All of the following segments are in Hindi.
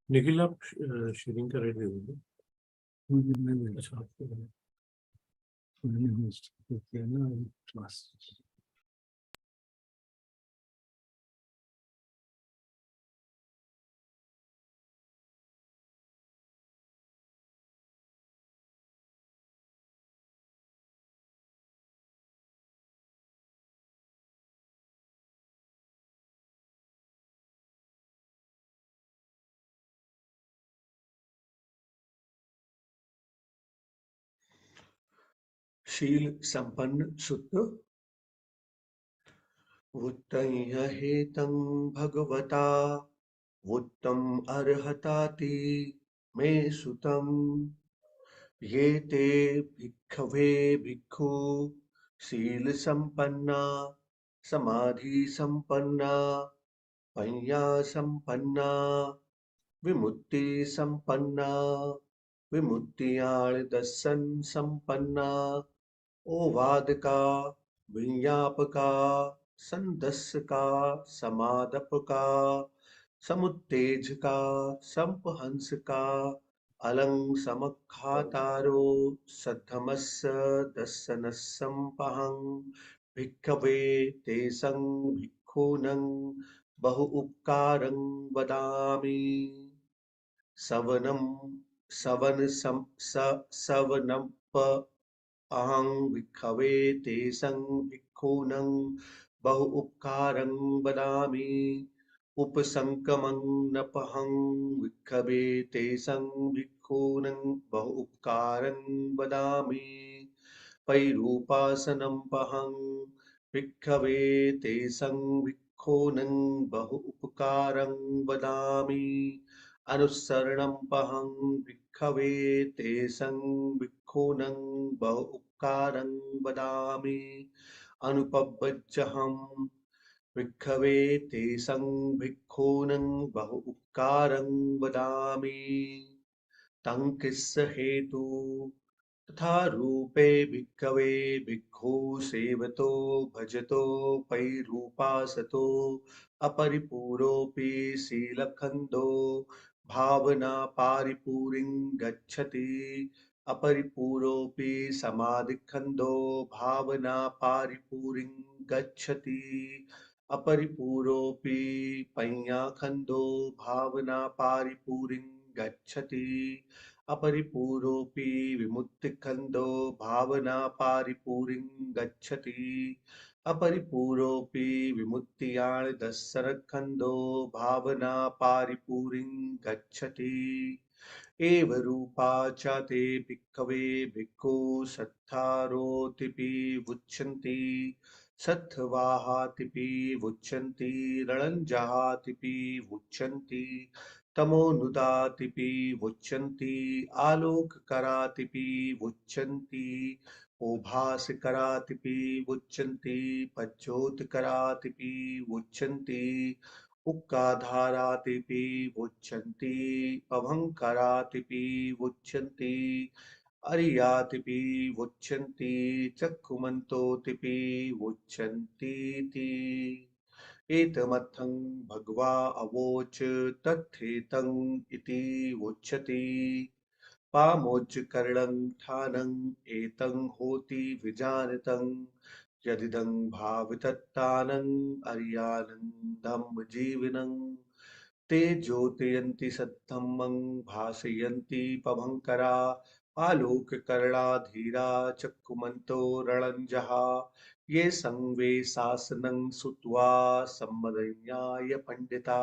निखिल आप शेयरिंग कर रहे थे? अच्छा आपको मैंने होस्ट किया ना क्लास। शीलसम्पन्नसुत्त वुत्तं हेतं भगवता वुत्तम् अर्हताति मे सुतं ये ते भिक्खवे भिक्खु शीलसम्पन्ना समाधिसम्पन्ना पञ्यासम्पन्ना विमुक्तिसम्पन्ना विमुक्त्यार्दस्सन् सम्पन्ना ओवादका विज्ञापका संदस्सका समादपका समुत्तेजका संपहंसका अलं समखातारो सद्धमस्स दस्सनस्संपहं भिक्खवे तेसं भिक्खूनं बहु उपकारं वदामि सवनप अहं भिक्खवे तेसं भिक्खूनं बहु उपकारं वदामि उपसंकमं नपहं भिक्खवे तेसं भिक्खूनं बहु उपकारं वदामि पैरूपासनं पहं भिक्खवे तेसं भिक्खूनं बहु उपकारं वदामि अनुसरणं पहं भिक्खवे तेसं भिक्खूनं बहु उपकारं वदामि अनुपवज्जहं भिक्खवे तेसं भिक्खूनं बहु उपकारं वदामि तं किस्स हेतु तथा रूपे भिक्खवे भिक्खु सेवतो भजतो पैरूपासतो अपरिपूरोऽपि शीलखण्डो भावना पारिपूरिं गच्छति अपरिपूरोऽपि समाधिखण्डो भावना पारिपूरिं गच्छति अपरिपूरोऽपि पञ्याखण्डो भावना पारिपूरिं गच्छति अपरिपूरोऽपि विमुक्तिखण्डो भावना पारिपूरिं गच्छति अपरिपूरोऽपि विमुक्त्यार्दस्सनखण्डो भावना पारिपूरिं गच्छति एव रूपा च ते भिक्खवे भिक्खु सत्तारोतिपि वुच्यन्ति सत्त्वाहातिपि वुच्यन्ति रणञ्जहातिपि वुच्यन्ति तमोनुदातिपि वुच्यन्ति आलोककरातिपि वुच्यन्ति ओभासकरातिपि वुच्यन्ति पज्योतकरातिपि वुच्यन्ति उक्काधारातिपि वुच्यन्ति पभङ्करातिपि वुच्यन्ति अर्यातिपि वुच्यन्ति चक्षुमन्तोतिपि वुच्यन्तीति एतमर्थं भगवा अवोच तथेतं इति उच्यते पामोच्चकरणं ठानं एतं होति विजानतं यदिदं भावितत्तानं अर्यानन्दं जीवनं ते ज्योतयन्ति सद्धम्मं भासयन्ति पभङ्करा आलोककरणा धीरा चक्षुमन्तो रणञ्जहा ये संवे शासनं श्रुत्वा सम्मदन्याय पण्डिता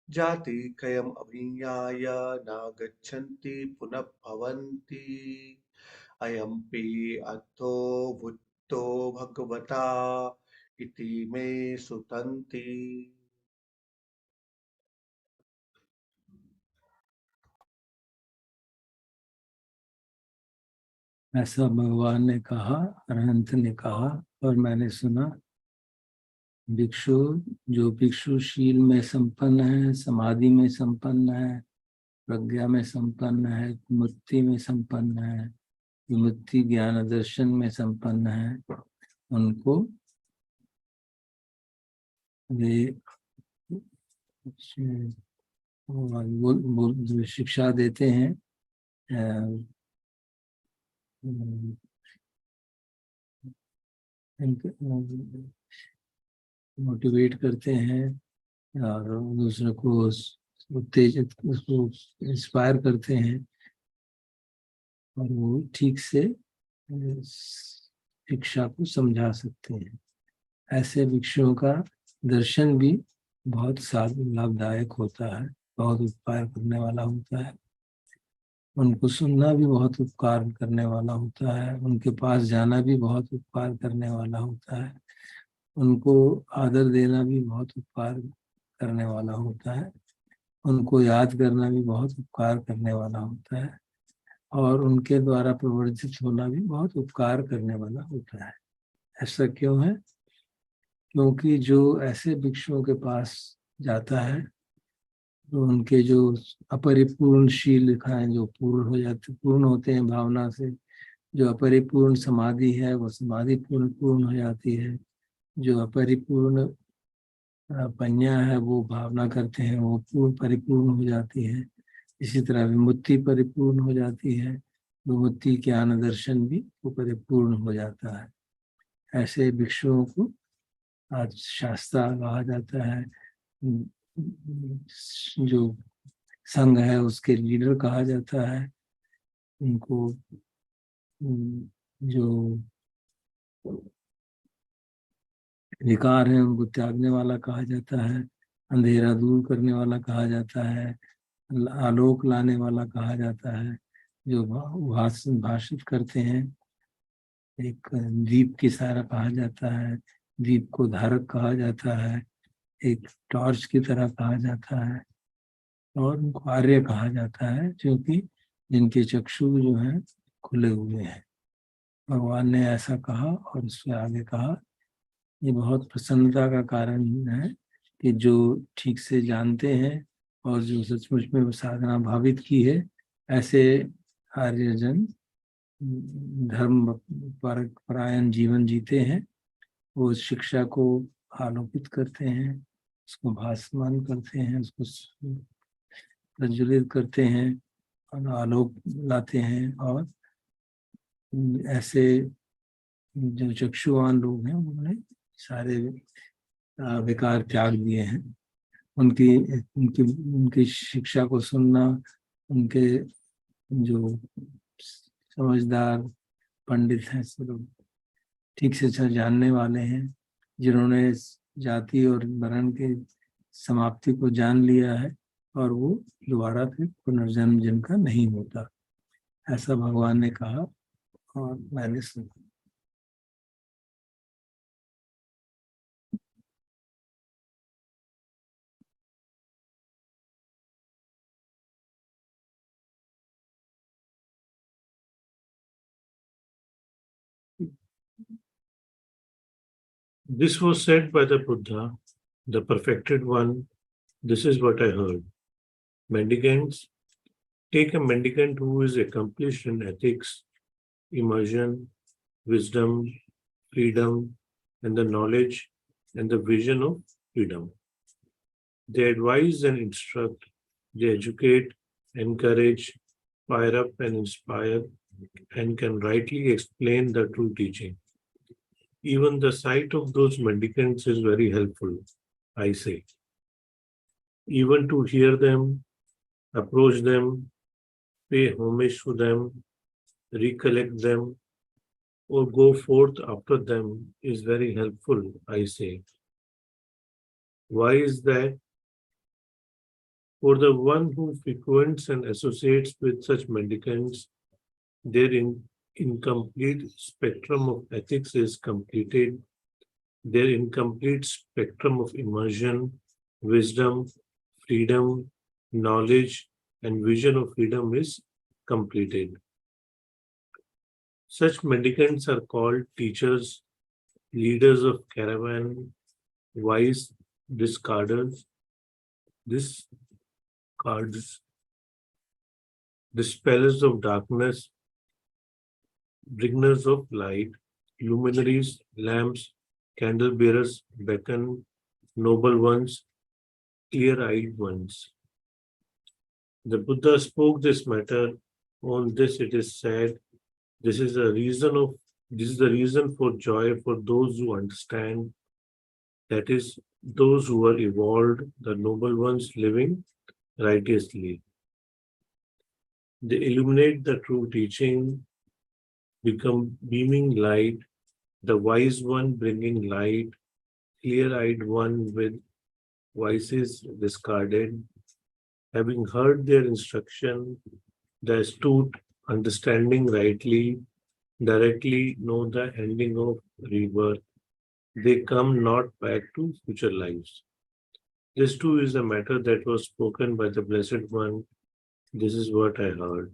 जाति कयम् अभिज्ञाय न गच्छन्ति पुनः भवन्ति अयम्पि अर्थो वुत्तो भगवता इति मे सुतन्ति। ऐसा भगवान ने कहा, अनंत ने कहा और मैंने सुना। भिक्षु जो भिक्षु शील में संपन्न है, समाधि में संपन्न है, प्रज्ञा में संपन्न है, मुक्ति में संपन्न है, विमुक्ति ज्ञान दर्शन में संपन्न है, उनको वे वो शिक्षा देते हैं, मोटिवेट करते हैं और दूसरों को उत्तेजित, उसको इंस्पायर करते हैं और वो ठीक से शिक्षा को समझा सकते हैं। ऐसे भिक्षुओं का दर्शन भी बहुत लाभदायक होता है, बहुत उपकार करने वाला होता है। उनको सुनना भी बहुत उपकार करने वाला होता है, उनके पास जाना भी बहुत उपकार करने वाला होता है, उनको आदर देना भी बहुत उपकार करने वाला होता है, उनको याद करना भी बहुत उपकार करने वाला होता है और उनके द्वारा प्रवर्तित होना भी बहुत उपकार करने वाला होता है। ऐसा क्यों है? क्योंकि जो ऐसे भिक्षुओं के पास जाता है तो उनके जो अपरिपूर्ण शील लिखाएं जो पूर्ण होते हैं भावना से, जो अपरिपूर्ण समाधि है वो समाधि पूर्ण हो जाती है, जो अपरिपूर्ण पन्या है वो भावना करते हैं वो परिपूर्ण हो जाती है। इसी तरह विमुक्ति परिपूर्ण हो जाती है, विमुक्ति ज्ञान दर्शन भी वो परिपूर्ण हो जाता है। ऐसे भिक्षुओं को आज शास्त्रा कहा जाता है, जो संघ है उसके लीडर कहा जाता है। उनको जो विकार है उनको त्यागने वाला कहा जाता है, अंधेरा दूर करने वाला कहा जाता है, आलोक लाने वाला कहा जाता है। जो भाषित करते हैं, एक दीप की तरह कहा जाता है, दीप को धारक कहा जाता है, एक टॉर्च की तरह कहा जाता है और उनको आर्य कहा जाता है, क्योंकि जिनके चक्षु जो हैं खुले हुए हैं। भगवान ने ऐसा कहा और उससे आगे कहा, ये बहुत प्रसन्नता का कारण है कि जो ठीक से जानते हैं और जो सचमुच में साधना भावित की है, ऐसे आर्यजन धर्म परायण जीवन जीते हैं। वो शिक्षा को आलोकित करते हैं, उसको भासमान करते हैं, उसको प्रज्वलित करते हैं और आलोक लाते हैं। और ऐसे जो चक्षुवान लोग हैं उन्होंने सारे विकार त्याग दिए हैं। उनकी उनकी उनकी शिक्षा को सुनना, उनके जो समझदार पंडित हैं, सब ठीक से जानने वाले हैं, जिन्होंने जाति और वर्ण के समाप्ति को जान लिया है और वो दोबारा फिर पुनर्जन्म जिनका नहीं होता, ऐसा भगवान ने कहा और मैंने सुना। This was said by the Buddha, the perfected one. This is what I heard. Mendicants, take a mendicant who is accomplished in ethics, immersion, wisdom, freedom, and the knowledge and the vision of freedom. They advise and instruct, they educate, encourage, fire up and inspire, and can rightly explain the true teaching. Even the sight of those mendicants is very helpful, I say. Even to hear them, approach them, pay homage to them, recollect them, or go forth after them is very helpful, I say. Why is that? For the one who frequents and associates with such mendicants, their incomplete spectrum of ethics is completed, their incomplete spectrum of immersion, wisdom, freedom, knowledge, and vision of freedom is completed. Such mendicants are called teachers, leaders of caravan, wise discarders, dispellers of darkness, bringers of light, luminaries, lamps, candle bearers beckon, noble ones, clear-eyed ones. The Buddha spoke this matter. On this it is said, this is the reason for joy for those who understand, that is, those who are evolved, the noble ones living righteously. They illuminate the true teaching, become beaming light, the wise one bringing light, clear-eyed one with vices discarded, having heard their instruction, the astute, understanding rightly, directly know the ending of rebirth. They come not back to future lives. This too is a matter that was spoken by the Blessed One. This is what I heard.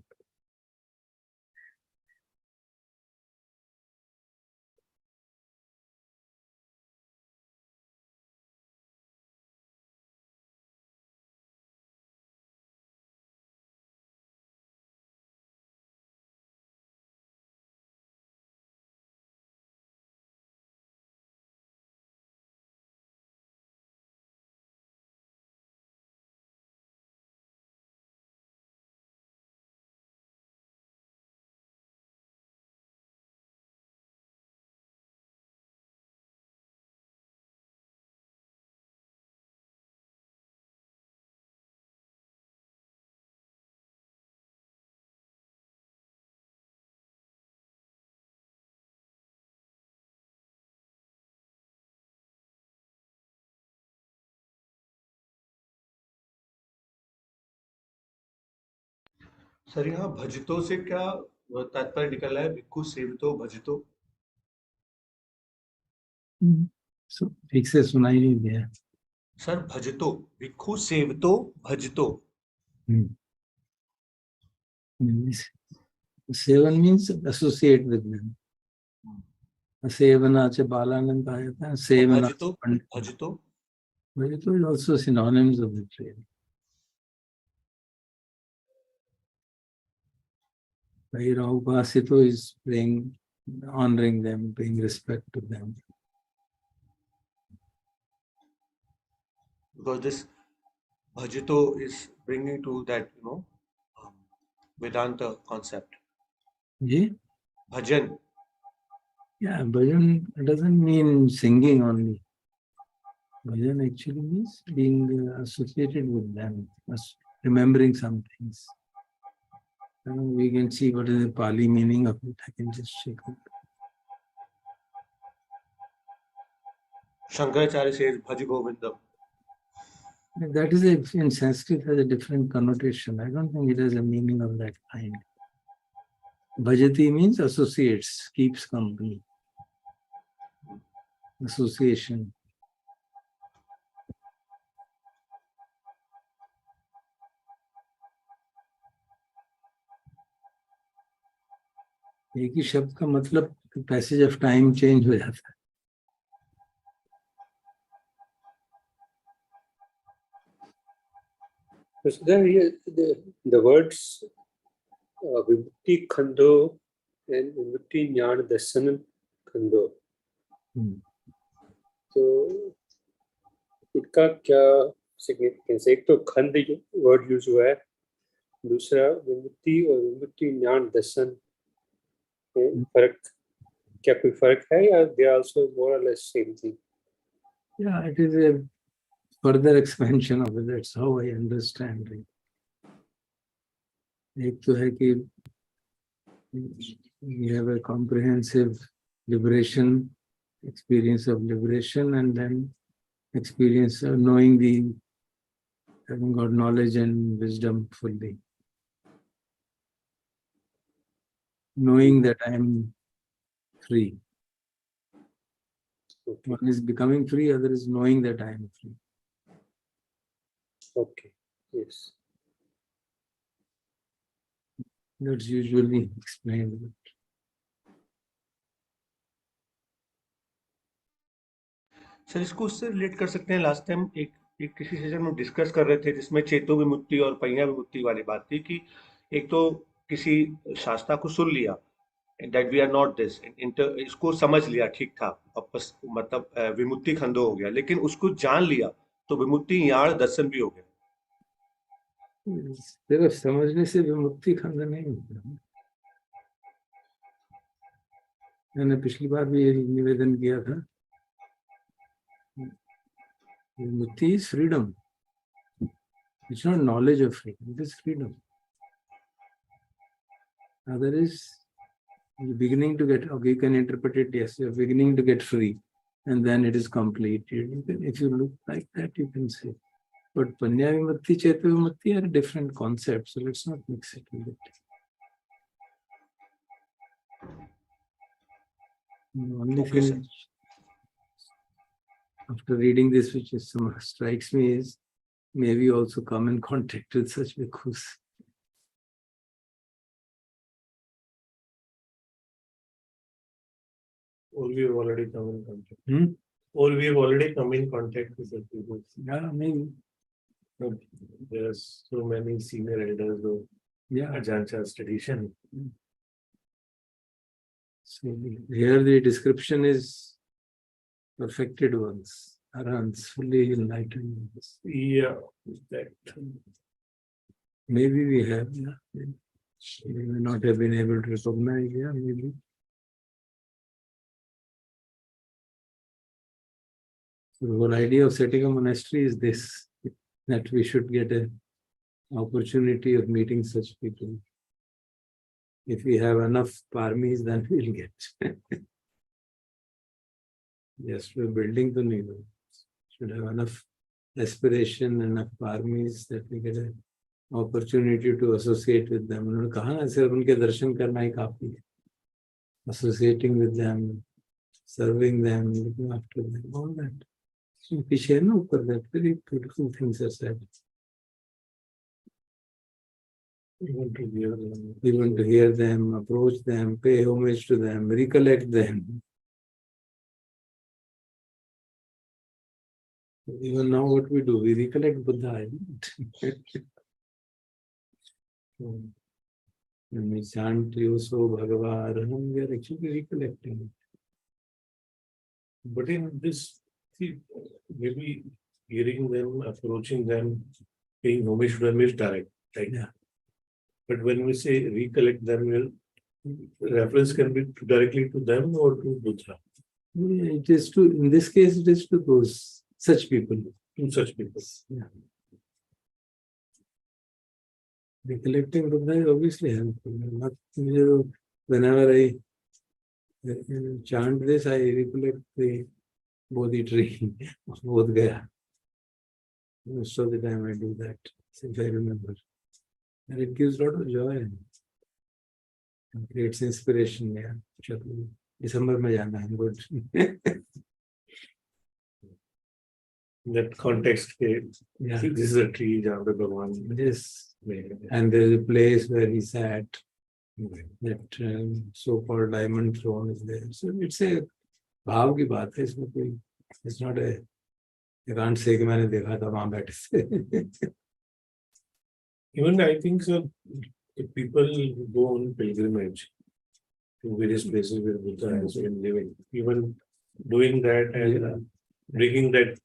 Sir यहाँ भजतो से क्या तात्पर्य निकला है? भिक्खु सेवितो भजतो। So, ठीक से सुनाई नहीं दिया। Sir भजतो, bhikkhu सेवितो भजतो। Seven means associate with them. Sevana च बालानंद कहा जाता है। Sevana भजतो, भजतो भजतो is also synonyms of the trade. Vairāupāsito is praying, honoring them, paying respect to them. Because this bhajito is bringing to that, Vedanta concept. Yeah? Bhajan. Yeah, bhajan doesn't mean singing only. Bhajan actually means being associated with them, remembering some things. We can see what is the Pali meaning of it. I can just check it. Shankaracharya says Bhaj Govindam. That is in Sanskrit has a different connotation. I don't think it has a meaning of that kind. Bhajati means associates, keeps company. Association. एक ही शब्द का मतलब पैसेज ऑफ टाइम चेंज हो जाता है। So then the words Vibhuti Khando and Vibhuti Jnana Darsana Khando. तो इनका क्या सिग्निफिकेंस? एक तो खंड वर्ड यूज हुआ है, दूसरा विमुक्ति और विमुक्ति ज्ञान दर्शन। फर्क, क्या कोई फर्क है या दे आर आल्सो मोर और less same thing? Yeah, it is a further expansion of it. That's how I understand it. एक तो है कि we have a comprehensive liberation, experience of liberation, and then experience of having got knowledge and wisdom fully. Knowing that I am free. Okay. One is becoming free, other is knowing that I am free. Okay, yes. That's usually explained. Sir इसको उससे रिलेट कर सकते हैं। लास्ट टाइम एक किसी सेशन में डिस्कस कर रहे थे जिसमें चेतो विमुक्ति और परिणा विमुक्ति वाली बात थी कि एक तो किसी शास्त्रा को सुन लिया, that we are not this. इसको समझ लिया ठीक था, मतलब विमुक्ति खंडो हो गया, लेकिन उसको जान लिया तो विमुक्ति याण दर्शन भी हो गया। सिर्फ समझने से विमुक्ति खंड नहीं होता। मैंने पिछली बार भी ये निवेदन किया था, विमुक्ति is freedom, it's not knowledge of freedom, it is freedom. Other is you're beginning to get, okay, you can interpret it, yes, you're beginning to get free, and then it is complete. If you look like that, you can say. But Panya Vimukti, Cheta Vimukti are different concepts, so let's not mix it with it. The only thing after reading this, which is strikes me, is maybe also come in contact with such bhikkhus. Or we have already come in contact. Or we have already come in contact with the people. Yeah, maybe. There are so many senior elders of Ajahn tradition. So here the description is perfected ones, arahants, fully enlightened ones. Yeah, that. Maybe we have, we may not have been able to recognize, maybe. So the whole idea of setting a monastery is this, that we should get an opportunity of meeting such people. If we have enough parmis, then we'll get. Yes, we're building the new. Should have enough aspiration, enough parmis that we get an opportunity to associate with them. उन्होंने कहा ना, सिर्फ उनके दर्शन करना ही काफी है. Associating with them, serving them, looking after them, all that. पीछे है ना ऊपर, that very beautiful things are said. We want to hear them, approach them, pay homage to them, recollect them. Even now what we do, we recollect Buddha. When we chant Yoso Bhagava Araham, we are actually recollecting it. But in this, see, maybe hearing them, approaching them, paying homage to them is direct, right? Yeah. But when we say recollect them, reference can be directly to them or to Buddha. It is to, in this case, it is to those such people. To such people. Yeah. Recollecting Buddha is obviously helpful. Whenever I chant this, I recollect the Bodhi tree of Bodh Gaya. Most of the time I do that, if I remember. And it gives a lot of joy and creates inspiration. Yeah. December mein jana hai, good. That context, this is a tree, jahan pe Bhagwan. Yes. And there is a place where he sat. That so-called diamond throne is there. So it's a भाव की बात है, इसमें कोई, it's not a, you can't say कि मैंने देखा था वहाँ बैठे से. Even I think so, if people go on pilgrimage to various places where Buddha has been living, even doing that and bringing that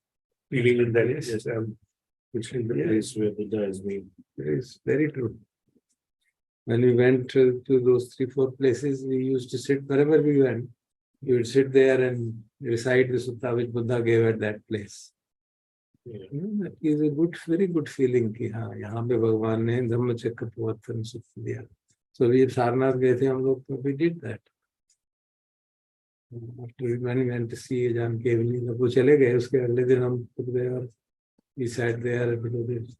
feeling that yes, I'm visiting the place where Buddha has been. It is very true. When we went to those 3-4 places, we used to sit wherever we went. You would sit there and recite the sutta which Buddha gave at that place. Yeah. That is a good, very good feeling कि हाँ यहाँ पे भगवान ने धम्मचक्र प्रवर्तन सूत्र दिया. So we सारनाथ गए थे हम लोग, तो we did that. After when we went to see Ajahn Kevali, जब वो चले गए, उसके अगले दिन हम खुद गए और we sat there below it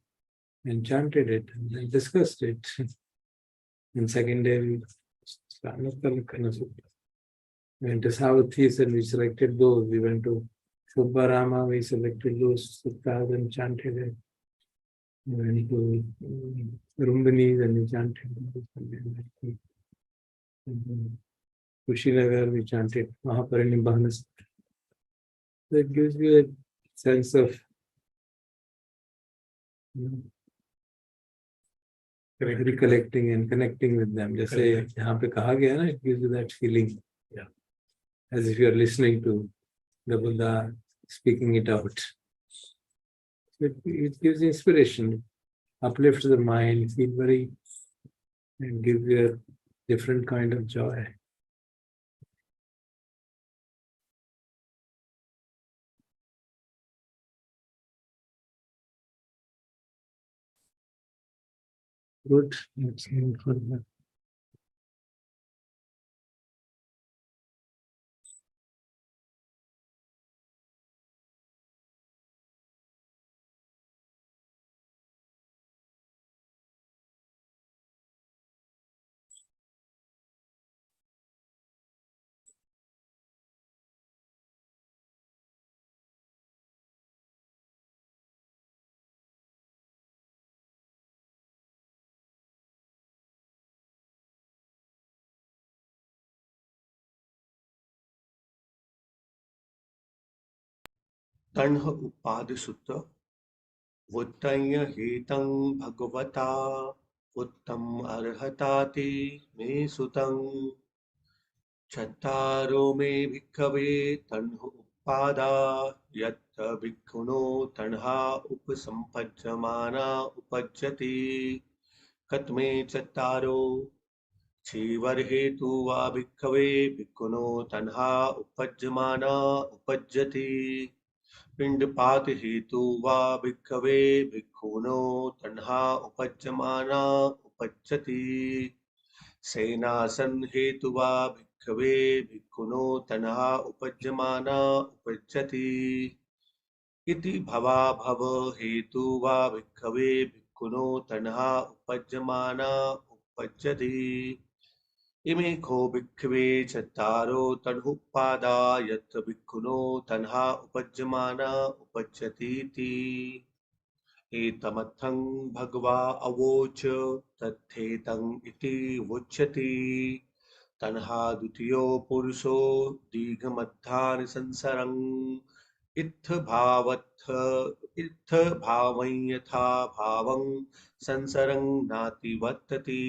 and chanted it and discussed it. And second day we Sabrahmakasutta. We went to Savathis and we selected those. We went to Subbarama, we selected those suttas and chanted it. We went to Rumbanis and we chanted it. Kushinagar, we chanted Mahaparinibbana. So it gives you a sense of recollecting and connecting with them. जैसे यहाँ पे कहा गया ना, it gives you that feeling, Yeah. as if you are listening to the Buddha speaking it out. It gives inspiration, uplifts the mind, feel very, and gives you a different kind of joy. Good. Let's move further. Taṇhuppādasutta Vuttaya hetam bhagavata Uttam arhatati me sutam Chattaro me bhikkhave Taṇhuppada Yatta bhikkhuno tanha upasampajjamana upajjati Katme chattaro Chivar hetu va bhikkhave bhikkhuno tanha upajjamana upajjati पिंडपात हेतु वा भिक्खवे भिक्खुनो तन्हा उपज्यमाना उपज्जति सेनासन हेतु वा भिक्खवे भिक्खुनो तन्हा उपज्यमाना उपज्जति इति भवा भव हेतु वा भिक्खवे भिक्खुनो तन्हा उपज्यमाना उपज्जति इमे खो भिक्खवे चत्तारो तणहुप्पादा यत् भिक्खुनो तन्हा उपज्यमाना उपज्जतीति एतमर्थं भगवा अवोच तथेतं इति वुच्यति तन्हा द्वितीयो पुरुषो दीघमध्यान संसरं इत्थ भावं यथा भावं संसरं नातिवर्तति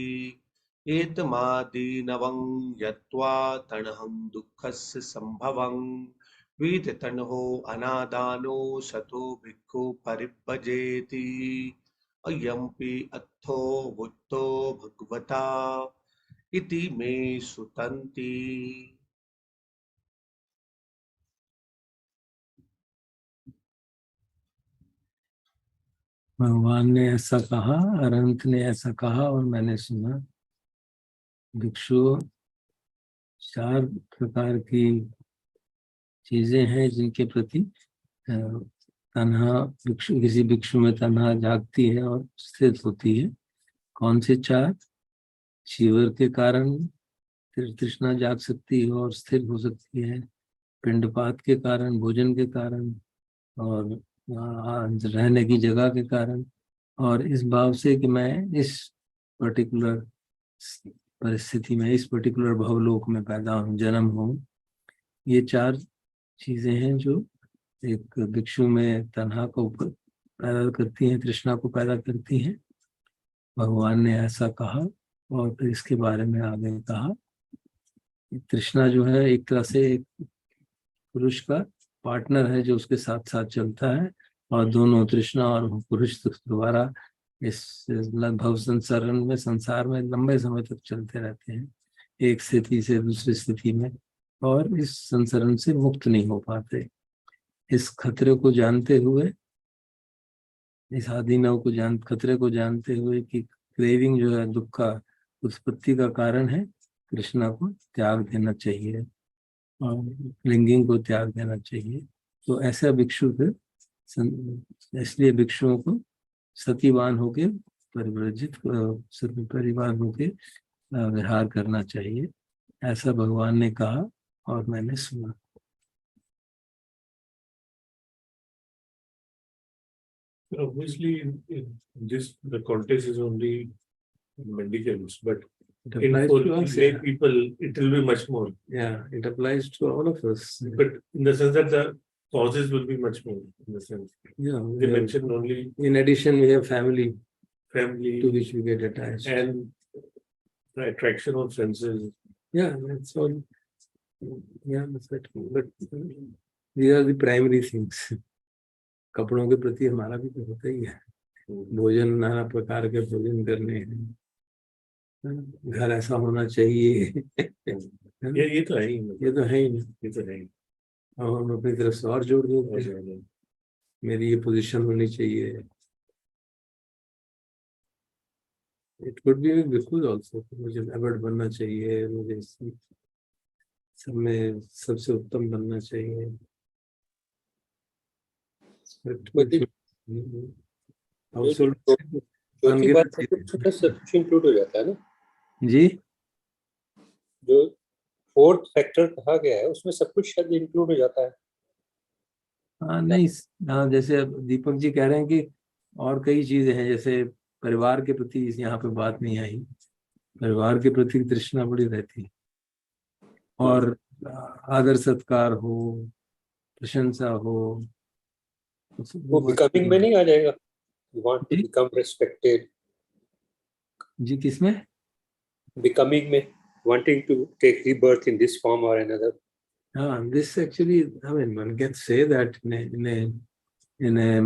एतमादीनवं यत्वा तणहं दुःखस्य संभवं वीत तणहो अनादानो शतो भिक्खु परिभजेति अयम्पि अत्थो वुत्तो भगवता इति मे सुतन्ति। भगवान ने ऐसा कहा, अरहंत ने ऐसा कहा और मैंने सुना। भिक्षु चार प्रकार की चीजें हैं जिनके प्रति तन्हा भिक्षु, किसी भिक्षु में तन्हा जागती है और स्थित होती है। कौन से चार? चीवर के कारण तृष्णा जाग सकती है और स्थिर हो सकती है, पिंडपात के कारण, भोजन के कारण, और रहने की जगह के कारण, और इस भाव से कि मैं इस पर्टिकुलर परिस्थिति में, इस पर्टिकुलर भवलोक में पैदा हूँ, जन्म हूँ। ये चार चीजें हैं जो एक भिक्षु में तन्हा को पैदा करती हैं, तृष्णा को पैदा करती हैं। भगवान ने ऐसा कहा और फिर इसके बारे में आगे कहा, तृष्णा जो है एक तरह से एक पुरुष का पार्टनर है जो उसके साथ साथ चलता है, और दोनों तृष्णा और पुरुष द्वारा इस भव संसार में लंबे समय तक चलते रहते हैं, एक स्थिति से दूसरी स्थिति में, और इस संसरण से मुक्त नहीं हो पाते। इस खतरे को जानते हुए, इस आदिनव को खतरे को जानते हुए कि क्रेविंग जो है दुख का उत्पत्ति का कारण है, कृष्णा को त्याग देना चाहिए और क्लिंगिंग को त्याग देना चाहिए। तो ऐसा भिक्षु फिर, इसलिए भिक्षुओं को सतीवान होके परिवार होके विहार करना चाहिए, ऐसा भगवान ने कहा और मैंने सुना। Obviously, the context is only mendicants, but It in applies for to us, lay yeah. people, it will be much more. Yeah, it applies to all of us. But in the sense that the causes will be much more, in the sense. Yeah, They mentioned only in addition, we have family family, to which we get attached. and the attraction of senses. Yeah, that's all. Yeah, that's it. But these are the primary things. कपड़ों के प्रति हमारा भी तो होता ही है, भोजन नाना प्रकार के भोजन करने हैं, घर ऐसा होना चाहिए, ये तो है ही, ये तो है ही नहीं। ये तो है ही। और हम अपनी तरफ से और जोड़ देते हैं, मेरी ये पोजीशन होनी चाहिए। इट कुड बी बिल्कुल ऑल्सो, मुझे एवर्ड बनना चाहिए, मुझे सब में सबसे उत्तम बनना चाहिए। चौथी बात सब कुछ इंक्लूड हो जाता है ना जी, जो फोर्थ फैक्टर कहा गया है उसमें सब कुछ शायद इंक्लूड हो जाता है। हाँ नहीं, हाँ जैसे अब दीपक जी कह रहे हैं कि और कई चीजें हैं, जैसे परिवार के प्रति यहाँ पे बात नहीं आई, परिवार के प्रति तृष्णा बड़ी रहती है, और आदर सत्कार हो, प्रशंसा हो, वो बिकमिंग में नहीं आ जाएगा? You want to become respected. जी किसमें? Becoming में, wanting to take rebirth in this form or another. This actually, I mean, one can say that in a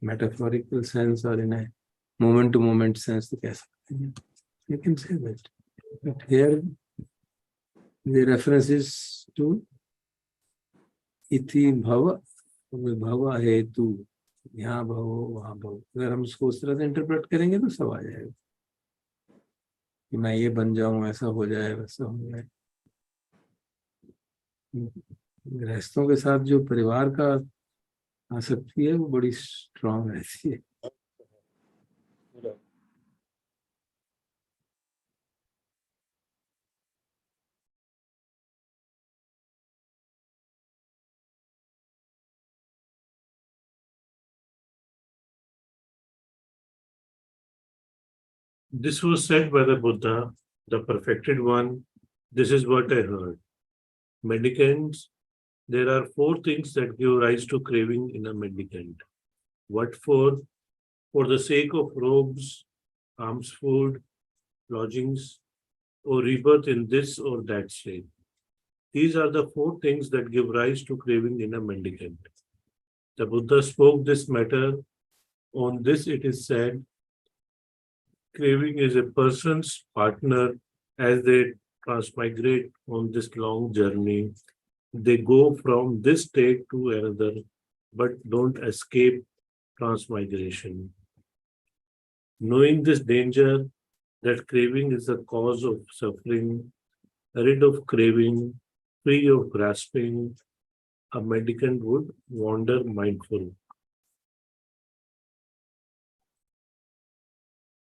metaphorical sense or in a moment-to-moment sense, तो कह सकते हैं, you can say that. But here, the reference is to इति भव, भव हेतु, यहाँ भव वहाँ भव। अगर हम उसको उस तरह से इंटरप्रेट करेंगे तो सब आ जाएगा कि मैं ये बन जाऊं, ऐसा हो जाए, वैसा हो जाए। गृहस्थों के साथ जो परिवार का आसक्ति है वो बड़ी स्ट्रांग रहती है। This was said by the Buddha, the perfected one. This is what I heard. Mendicants, there are 4 things that give rise to craving in a mendicant. What for? For the sake of robes, alms food, lodgings, or rebirth in this or that state. These are the 4 things that give rise to craving in a mendicant. The Buddha spoke this matter. On this it is said, craving is a person's partner as they transmigrate on this long journey. They go from this state to another, but don't escape transmigration. Knowing this danger, that craving is the cause of suffering, rid of craving, free of grasping, a mendicant would wander mindful.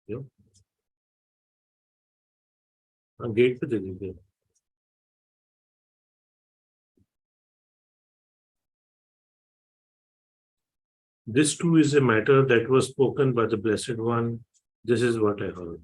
Yeah. Gate पे दे दीजिए। This too is a matter that was spoken by the Blessed One. This is what I heard.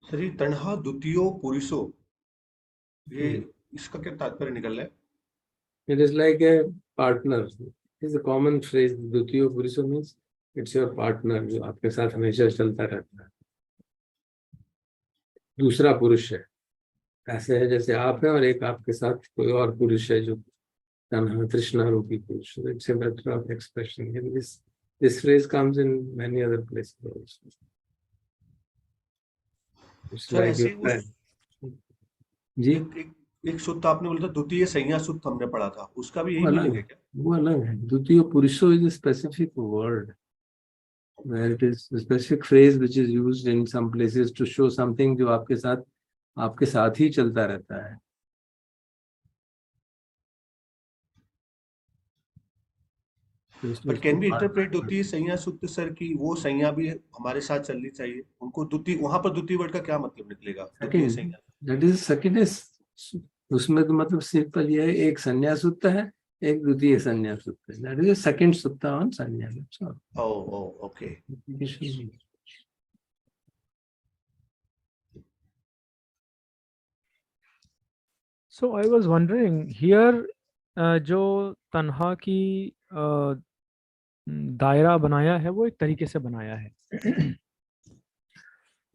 Shri तण्हा द्वितीयो पुरुषो, ये इसका क्या तात्पर्य निकल रहा है? It is like a partner. It is a common phrase. द्वितीयो पुरुषो means it's your partner, जो आपके साथ हमेशा चलता रहता है। दूसरा पुरुष है, ऐसे है जैसे आप हैं और एक आपके साथ कोई और पुरुष है जो तन्हा तृष्णा रूपी पुरुष। It's a matter of expression. And this phrase comes in many other places also. जी एक सूत्र आपने बोला था, द्वितीय संज्ञा सूत्र हमने पढ़ा था, उसका भी यही मीनिंग है क्या? वो अलग है। द्वितीय पुरुषो is a specific word where it is a specific phrase which is used in some places to show something जो आपके साथ ही चलता रहता है। But can we interpret द्वितीय संज्ञा सूत्र सर की वो संज्ञा भी हमारे साथ चलनी चाहिए? उनको द्वितीय, वहां पर द्वितीय वर्ड का क्या मतलब निकलेगा? द्वितीय संज्ञा, that is second is उसमें तो मतलब सिंपल ये है, एक संन्यास सुत्ता है, एक द्वितीय संन्यास सुत्ता है, that is second Sutta on संन्यास. Oh, okay. So I was wondering here, जो तन्हा की दायरा बनाया है वो एक तरीके से बनाया है.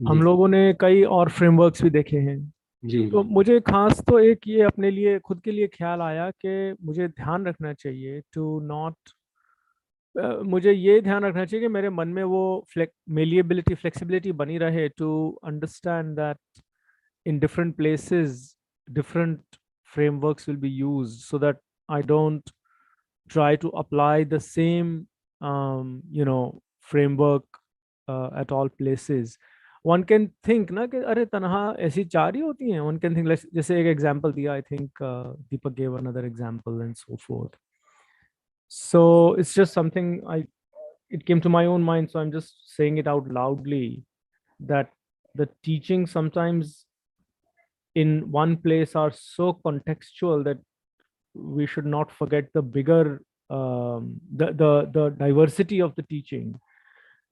हम लोगों ने कई और फ्रेमवर्क्स भी देखे हैं. जी. तो मुझे खास तो एक ये अपने लिए खुद के लिए ख्याल आया कि मुझे ध्यान रखना चाहिए टू नॉट, मुझे ये ध्यान रखना चाहिए कि मेरे मन में वो मेलिएबिलिटी, फ्लेक्सिबिलिटी बनी रहे to understand that in different places different frameworks will be used, so that I don't try to apply the same framework at all places. One can think ना कि अरे तन्हा ऐसी चार ही होती हैं. One can think like, जैसे एक example दिया, I think Deepak gave another example and so forth. So it's just something it came to my own mind, so I'm just saying it out loudly, that the teaching sometimes in one place are so contextual that we should not forget the bigger the diversity of the teaching,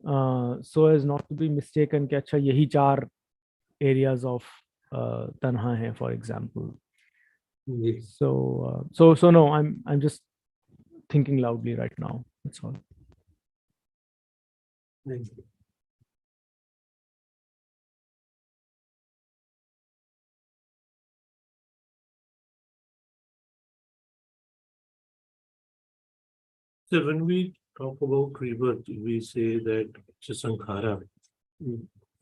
so as not to be mistaken कि अच्छा यही चार areas of tanha hai, for example. So no, I'm just thinking loudly right now, that's all. Thank you. So when we talk about rebirth, we say that it's a sankhara,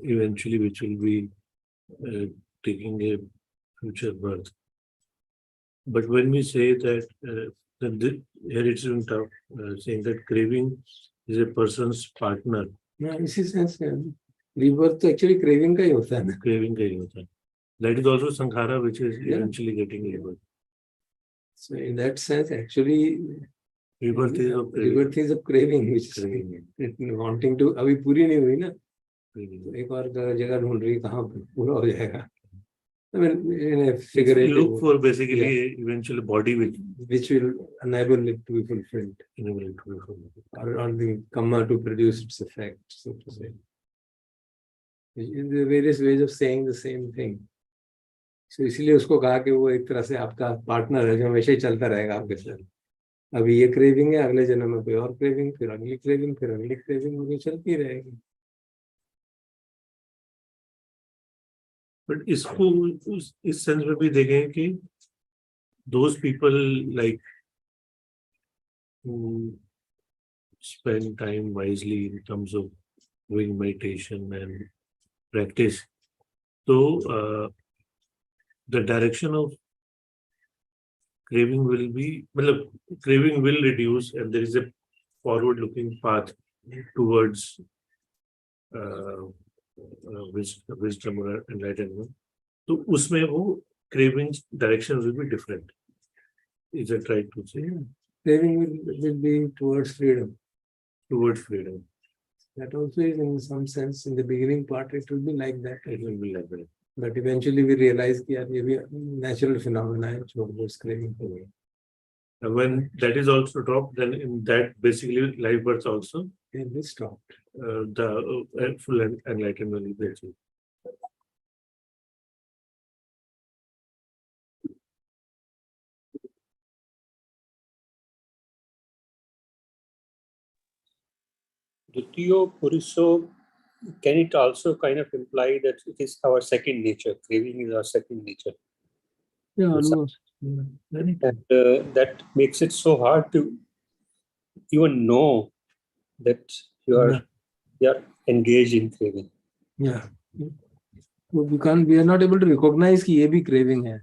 eventually, which will be taking a future birth. But when we say that, here it's saying that craving is a person's partner. Yeah, इसी सेंस rebirth तो actually craving का ही होता है ना. Craving का ही होता है. That is also sankhara, which is eventually getting rebirth. So in that sense, actually, rebirth is of craving, which is wanting to. अभी पूरी नहीं हुई ना. एक और जगह ढूंढ रही कहाँ पूरा हो जाएगा. I mean, in a figurative, you look for basically eventually body which will enable it to be fulfilled, or the karma to produce its effect, so to say. There are various ways of saying the same thing. So इसलिए उसको कहा कि वो एक तरह से आपका पार्टनर है जो हमेशा ही चलता रहेगा आपके साथ. अभी ये क्रेविंग है, अगले जन्म में कोई और क्रेविंग, फिर अगली क्रेविंग, फिर अगली क्रेविंग, वो चलती रहेगी. But इसको इस सेंस में भी देखें कि those people like who spend time wisely in terms of doing meditation and practice, so the direction of craving will be, craving will reduce, and there is a forward-looking path towards wisdom or enlightenment. So उसमें वो craving direction will be different. Is that right to say? Craving will be towards freedom. Towards freedom. That also is, in some sense, in the beginning part, it will be like that. It will be like that. But eventually we realize कि यार ये भी natural phenomena है, छोड़ दो इस craving को. And when that is also dropped, then in that basically life birth also can be stopped. The full enlightenment will be achieved. Dutiyo Puriso, can it also kind of imply that it is our second nature? Craving is our second nature. Yeah, almost. And that makes it so hard to even know that you are engaged in craving. Yeah. We are not able to recognize कि ये भी craving है.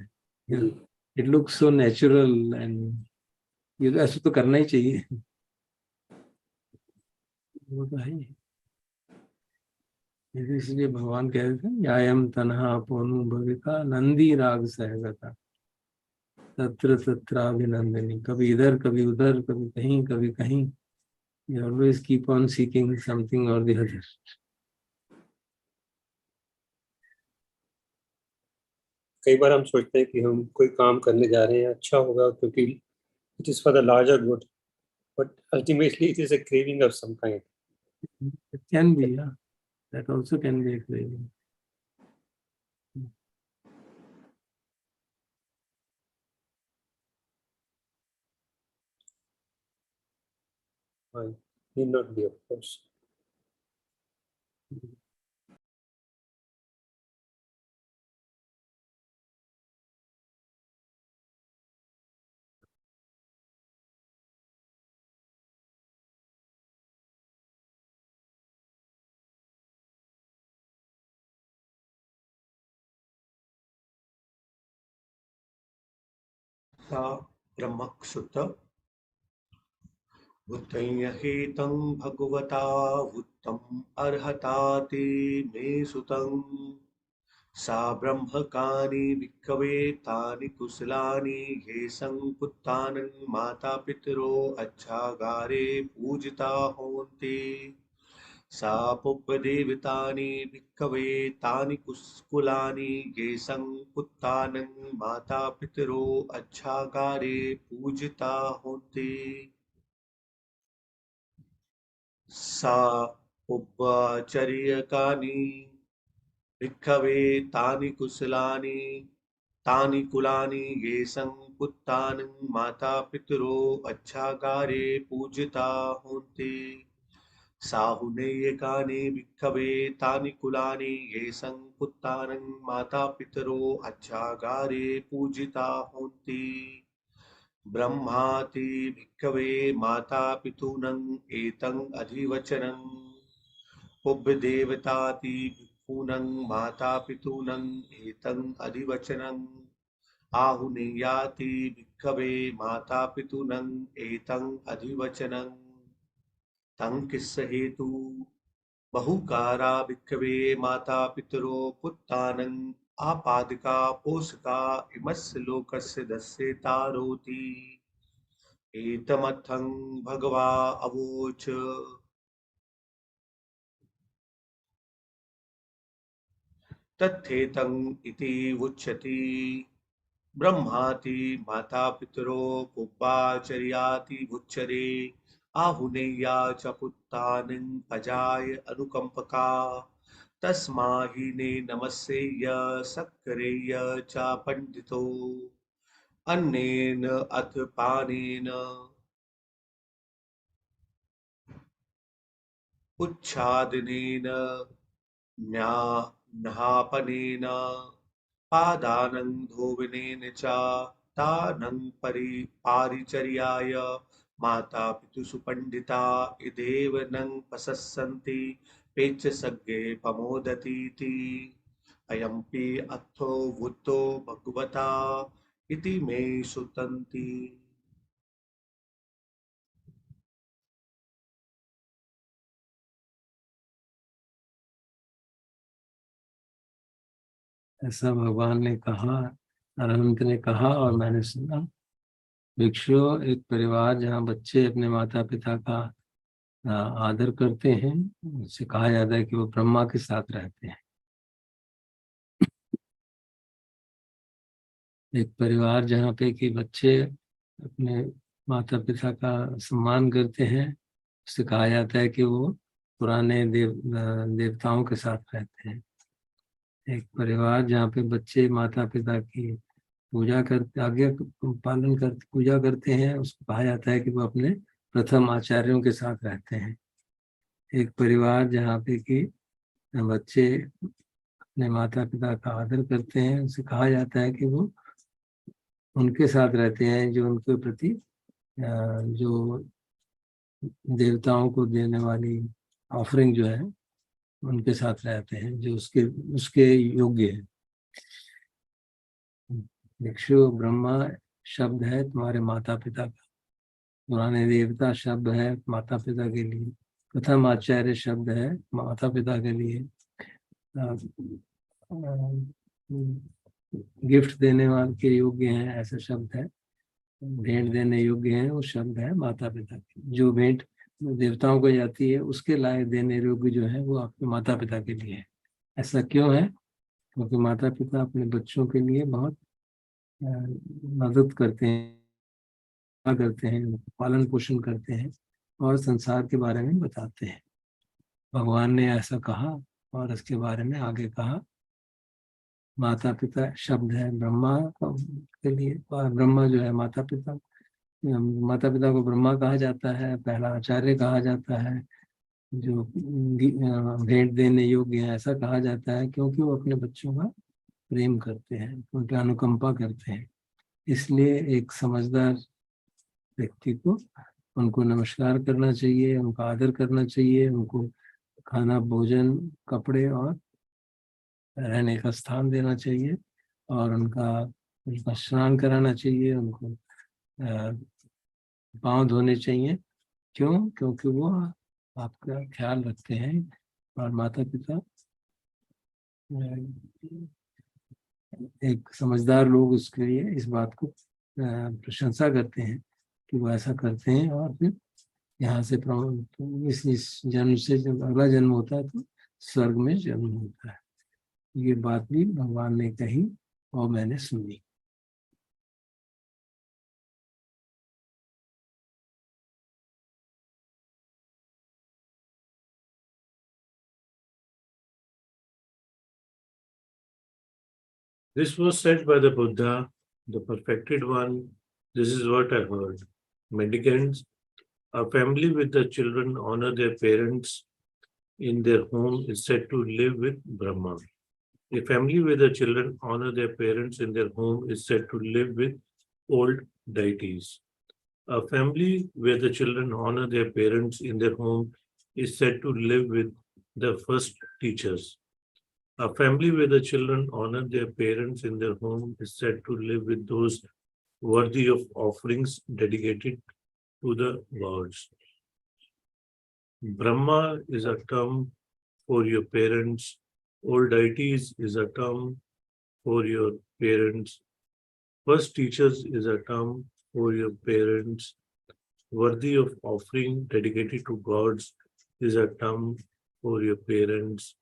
Yeah. It looks so natural and ये तो ऐसा तो करना ही चाहिए. वो तो है. इसलिए भगवान कह रहे थे यायम तन्हा पोनु भविका नंदी राग सहगता तत्र तत्राभिनंदिनी. कभी इधर कभी उधर, कभी कहीं कभी कहीं. You always keep on seeking something or the other. कई बार हम सोचते हैं कि हम कोई काम करने जा रहे हैं, अच्छा होगा क्योंकि it is for the larger good, but ultimately it is a craving of some kind. It can be, yeah. That also can be a craving. Need not be, of course. Sabrahmakasutta. बुद्धयहेतं भगवता वुत्तम् अर्हताति मे सुतं सा ब्रह्मकानि भिक्खवे तानि कुशलानि ये संपुत्तानं माता पितरो अच्छागारे पूजिता होन्ति सा पुब्बदेवतानि भिक्खवे तानि कुलानि ये संपुत्तानं माता पितरो अच्छागारे पूजिता होन्ति सा उपाचर्यकानि भिक्खवे तानि कुलानि ये संपुत्तानं माता पितरो अच्छागारे पूजिता होन्ति साहुनेयकानि भिक्खवे तानि कुलानि ये संपुत्तानं माता पितरो अच्छागारे पूजिता होन्ति ब्रह्माति भिक्खवे माता पितॄनं एतं अधिवचनं पुब्बदेवताति भिक्खूनं माता पितॄनं एतं अधिवचनं आहुनेयाति भिक्खवे माता पितॄनं एतं अधिवचनं तं किस्स हेतु बहुकारा भिक्खवे माता पितरो पुत्तानं आपादिका पोषका इमस्य लोकस्य दस्येतारोति एतमर्थं भगवा अवोच तथेतं इति उच्यति ब्रह्माति माता पितरो पुब्बाचर्याति उच्यते आहुनेया च पुत्तानं अजाय अनुकंपका तस्माहीने नमस्येय सक्करेय च पंडितो अन्नेन अथ पानेन उच्छादनेन न्यापनेन पादानं धोवनेन च तानं पारिचर्याय माता पितुषु पंडिता इदेव नं पसस्सन्ति पेचसग्गे पमोदतीति अयम्पि अथो वुत्तो भगवता इति मे सुतन्ति. ऐसा भगवान ने कहा, अरहंत ने कहा और मैंने सुना. भिक्षु, एक परिवार जहाँ बच्चे अपने माता पिता का आदर करते हैं, उससे कहा जाता है कि वो ब्रह्मा के साथ रहते हैं. एक परिवार जहाँ पे कि बच्चे अपने माता पिता का सम्मान करते हैं, उससे कहा जाता है कि वो पुराने देवताओं के साथ रहते हैं. एक परिवार जहाँ पे बच्चे माता पिता की पूजा करते, आज्ञा पालन करते, पूजा करते हैं, उसको कहा जाता है कि वो अपने प्रथम आचार्यों के साथ रहते हैं. एक परिवार जहाँ पे कि बच्चे अपने माता पिता का आदर करते हैं, उसे कहा जाता है कि वो उनके साथ रहते हैं जो उनके प्रति जो देवताओं को देने वाली ऑफरिंग जो है उनके साथ रहते हैं, जो उसके योग्य है. भिक्षु, ब्रह्मा शब्द है तुम्हारे माता पिता का, पुराने देवता शब्द है माता पिता के लिए, प्रथम आचार्य शब्द है माता पिता के लिए, गिफ्ट देने वाले के योग्य हैं ऐसा शब्द है, भेंट देने योग्य है वो शब्द है माता पिता के. जो भेंट देवताओं को जाती है उसके लायक देने योग्य जो है वो आपके माता पिता के लिए है. ऐसा क्यों है? क्योंकि माता पिता अपने बच्चों के लिए बहुत मदद करते हैं, पालन पोषण करते हैं और संसार के बारे में बताते हैं। भगवान ने ऐसा कहा और इसके बारे में आगे कहा, माता पिता शब्द है ब्रह्मा के लिए, और ब्रह्मा जो है माता पिता को ब्रह्मा कहा जाता है, पहला आचार्य कहा जाता है, जो भेंट देने योग्य है ऐसा कहा जाता है, क्योंकि वो अपने बच्चों का प्रेम करते हैं, उनकी अनुकंपा करते हैं। इसलिए एक समझदार व्यक्ति को उनको नमस्कार करना चाहिए, उनका आदर करना चाहिए, उनको खाना, भोजन, कपड़े और रहने का स्थान देना चाहिए, और उनका स्नान कराना चाहिए, उनको पाँव धोने चाहिए। क्यों? क्योंकि वो आपका ख्याल रखते हैं, और माता पिता एक समझदार लोग उसके लिए इस बात को प्रशंसा करते हैं कि वो ऐसा करते हैं, और फिर यहाँ से इस जन्म से जब अगला जन्म होता है तो स्वर्ग में जन्म होता है। ये बात भी भगवान ने कही और मैंने सुनी। This was said by the Buddha, the perfected one. This is what I heard. Mendicants, a family with the children honor their parents in their home is said to live with Brahma. A family where the children honor their parents in their home is said to live with old deities. A family where the children honor their parents in their home is said to live with the first teachers. A family where the children honor their parents in their home is said to live with those worthy of offerings dedicated to the gods. Brahma is a term for your parents. Old deities is a term for your parents. First teachers is a term for your parents. Worthy of offering dedicated to gods is a term for your parents.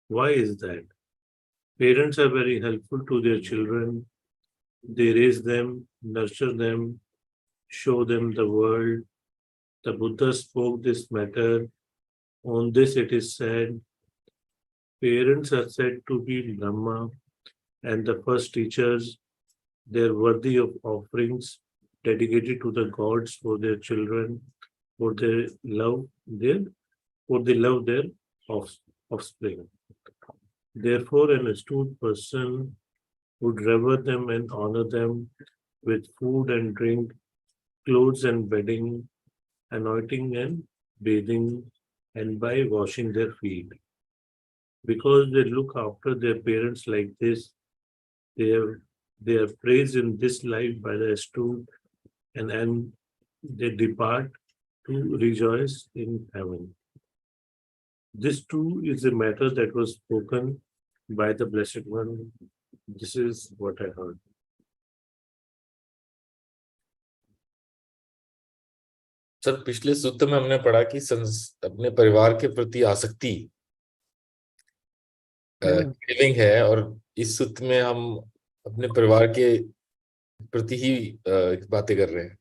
Why is that? Parents are very helpful to their children. They raise them, nurture them, show them the world. The Buddha spoke this matter. On this it is said, parents are said to be Brahma, and the first teachers, they are worthy of offerings dedicated to the gods for their children, for they love their offspring. Therefore, an astute person would revere them and honor them with food and drink, clothes and bedding, anointing and bathing, and by washing their feet. Because they look after their parents like this, they are praised in this life by the astute, and they depart to rejoice in heaven. This too is a matter that was spoken by the Blessed One. This is what I heard. Sir, पिछले सूत्र में हमने पढ़ा कि अपने परिवार के प्रति आसक्ति क्रेविंग है, और इस सूत्र में हम अपने परिवार के प्रति ही बातें कर रहे हैं।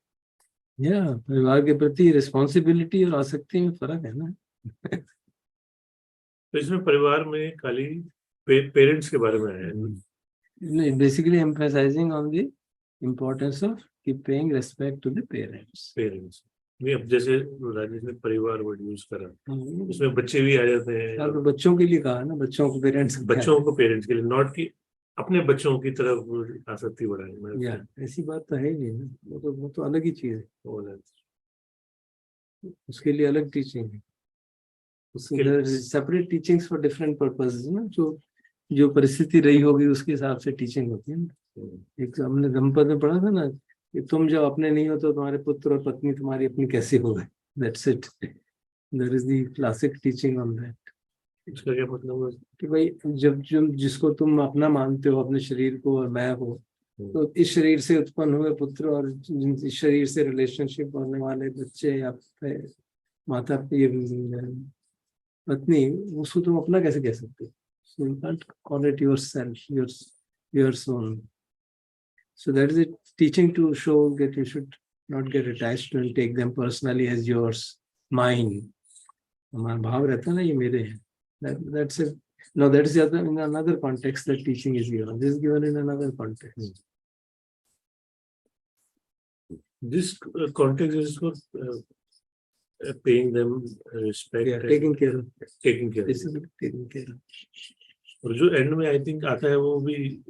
परिवार के प्रति रिस्पॉन्सिबिलिटी और आसक्ति में फर्क है ना। तो इसमें परिवार में खाली पेरेंट्स के बारे में है, basically emphasizing on the importance of paying respect to the parents. नहीं, अब जैसे राजेश ने परिवार वर्ड यूज करा, उसमें बच्चे भी आ जाते हैं। तो बच्चों के लिए कहा ना, बच्चों को पेरेंट्स के लिए, नॉट कि अपने बच्चों की तरफ आसक्ति बढ़ाए। ऐसी बात तो है ही नहीं ना, वो तो अलग ही चीज है, उसके लिए अलग टीचिंग है, separate teachings for different purposes ना। जो परिस्थिति रही होगी उसके हिसाब से टीचिंग होती है ना। एक हमने धम्मपद में पढ़ा था ना कि तुम जब अपने नहीं हो तो तुम्हारे पुत्र और पत्नी तुम्हारी अपनी कैसे हो गए। That's it, that is the classic teaching on that. इसका क्या मतलब है कि भाई जब जिसको तुम अपना मानते हो, अपने शरीर को, और मैं हो, तो इस शरीर से उत्पन्न हुए पुत्र और इस शरीर से रिलेशनशिप होने वाले बच्चे या माता पत्नी, उसको तुम अपना कैसे कह सकते हो? So you can't call it yourself, yours own. So that is it, teaching to show that you should not get attached to and take them personally as yours, mine. हमारा भाव रहता है ना ये मेरे हैं. That's it. No, that is the other, in another context that teaching is given. This is given in another context. This context is for paying them respect. Yeah, taking care of. Taking care. This is taking care of. और जो end में I think आता है वो भी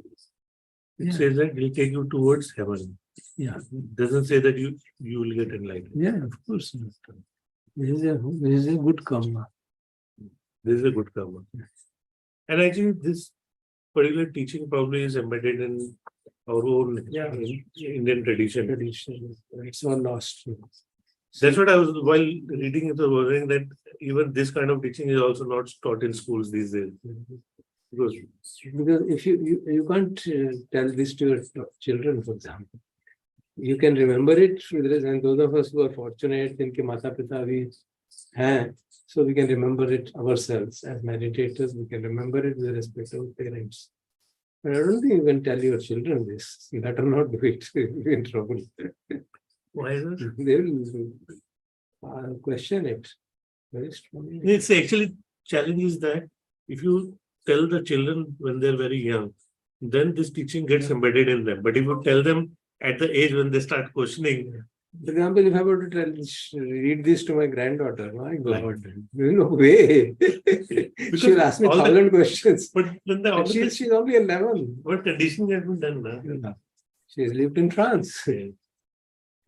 it says that will take you towards heaven. Yeah. It doesn't say that you will get enlightened. Yeah, of course. This is a good karma. This is a good karma. And actually, this particular teaching probably is embedded in our own Indian tradition. It's all lost. That's what I was, while reading it, I was wondering that even this kind of teaching is also not taught in schools these days. Because if you can't tell this to your children, for example. You can remember it, and those of us who are fortunate, जिनके माता पिता भी हैं, so we can remember it ourselves as meditators. We can remember it with respect to our parents. But I don't think you can tell your children this. You better not do it. You'll be in trouble. why is it? They will question it very strongly. It's actually challenge is that if you tell the children when they're very young, then this teaching gets embedded in them. But if you tell them at the age when they start questioning. For example, if I were to read this to my granddaughter, my God, no way. She'll ask me 1,000 questions. But then she's only 11. What conditioning has been done now? She's lived in France.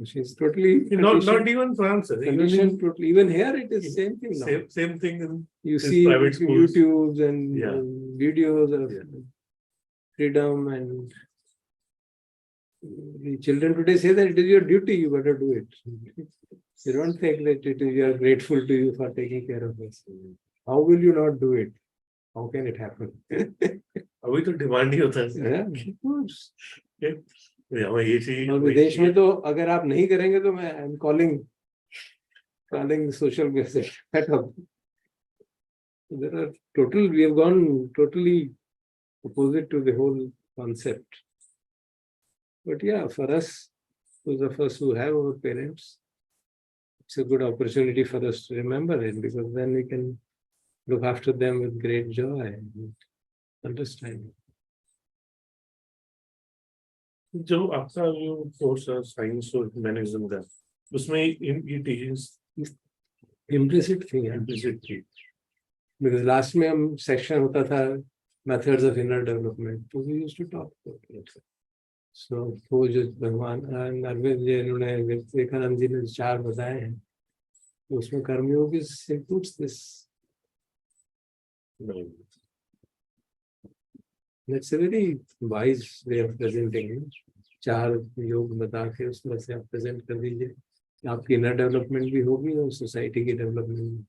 She's totally not even France. Conditioned totally. Even here, it is the same thing now. Same thing in you see private schools. YouTubes and videos of freedom, and the children today say that it is your duty, you better do it. You don't think that it is you are grateful to you for taking care of us. How will you not do it? How can it happen? अभी तो डिमांड ही होता है. Yeah, of course. हमें ये चाहिए. और विदेश में तो अगर आप नहीं करेंगे तो मैं I'm calling social message. There are we have gone totally opposite to the whole concept. But yeah, for us, those of us who have our parents, it's a good opportunity for us to remember it, because then we can look after them with great joy and understanding. जो आपका जो कोर्स है साइंस और ह्यूमैनिज्म का, उसमें ये टीचिंग्स implicit thing है. implicit थी. Because last में हम section होता था methods of inner development, so we used to talk about it. So वो जो भगवान अरविंद जी इन्होंने विवेकानंद जी ने 4 बताए हैं, तो उसमें कर्मयोग includes this. That's a very wise way of presenting. 4 योग बता के उसमें से आप प्रेजेंट कर दीजिए, आपकी इनर डेवलपमेंट भी होगी और सोसाइटी की डेवलपमेंट.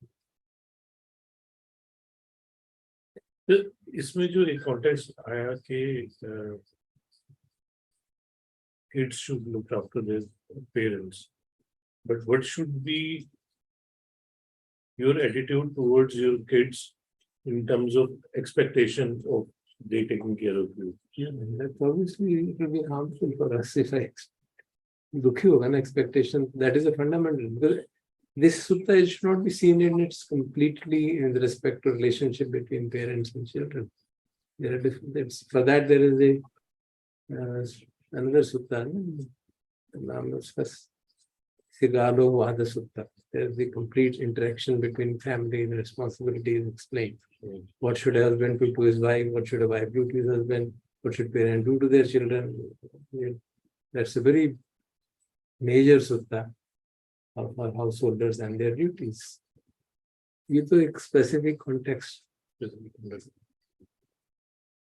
इसमें जो एक कॉन्टेक्स्ट आया कि kids should look after their parents, but what should be your attitude towards your kids in terms of expectation of they taking care of you? Yeah, that obviously it will be harmful for us if I expect. Dukhi hoga na expectation. That is a fundamental. Because this sutta should not be seen in its completely in the respect to relationship between parents and children. There are different. For that there is a another sutta. The name is Sīlasampannasutta. There is the complete interaction between family and responsibility is explained. What should a husband do to his wife? What should a wife do to his husband? What should parents do to their children? That's a very major sutta of our householders and their duties. ये तो एक specific context.